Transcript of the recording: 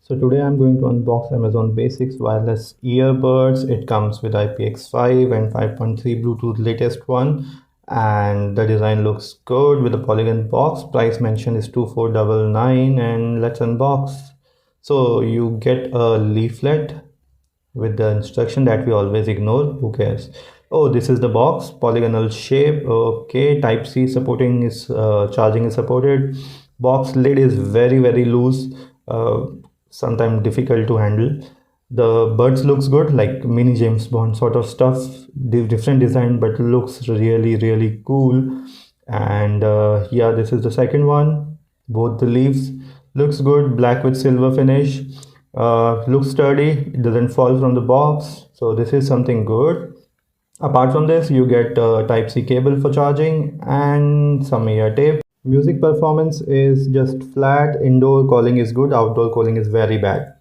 So today I'm going to unbox Amazon Basics wireless earbuds. It comes with IPX5 and 5.3 Bluetooth latest one, and the design looks good with a polygon box. Price mentioned is 2499, and let's unbox. So you get a leaflet with the instruction that we always ignore. Who cares? Oh, this is the box, polygonal shape. Okay, type C supporting is charging is supported. Box lid is very loose, uh, sometimes difficult to handle. The buds looks good, like mini James Bond sort of stuff. Different design, but looks really cool. And yeah, this is the second one. Both the leaves looks good, black with silver finish. Looks sturdy, it doesn't fall from the box, so this is something good. Apart from this, you get a type C cable for charging and some ear tape. Music performance is just flat. Indoor calling is good, outdoor calling is very bad.